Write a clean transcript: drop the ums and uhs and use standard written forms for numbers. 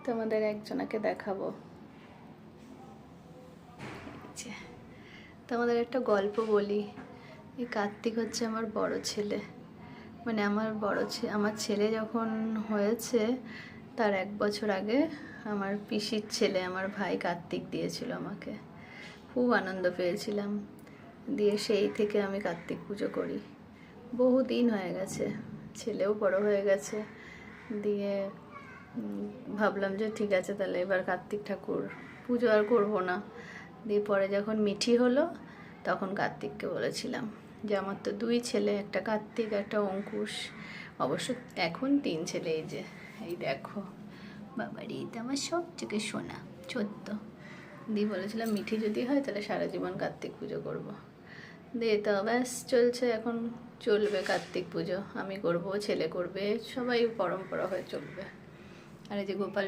তোমাদের একজনাকে দেখাবো। তোমাদের একটা গল্প বলি। এই কার্তিক হচ্ছে আমার বড় ছেলে, মানে আমার ছেলে যখন হয়েছে তার 1 বছর আগে আমার পিসির ছেলে আমার ভাই কার্তিক দিয়েছিল আমাকে। খুব আনন্দ পেয়েছিলাম। দিয়ে সেই থেকে আমি কার্তিক পুজো করি। বহু দিন হয়ে গেছে, ছেলেও বড় হয়ে গেছে। দিয়ে ভাবলাম যে ঠিক আছে তাহলে এবার কার্তিক ঠাকুর পুজো আর করবো না। দিয়ে পরে যখন মিঠি হলো তখন কার্তিককে বলেছিলাম যে আমার তো 2 ছেলে, একটা কার্তিক একটা অঙ্কুশ, অবশ্য এখন 3 ছেলে। এই যে এই দেখো বাবারি, এটা আমার সব থেকে সোনা ছোট্ট। দিয়ে বলেছিলাম মিঠি যদি হয় তাহলে সারা জীবন কার্তিক পুজো করবো। দিয়ে তো ব্যাস চলছে, এখন চলবে কার্তিক পুজো। আমি করব, ছেলে করবে, সবাই পরম্পরা হয়ে চলবে। আর এই যে গোপাল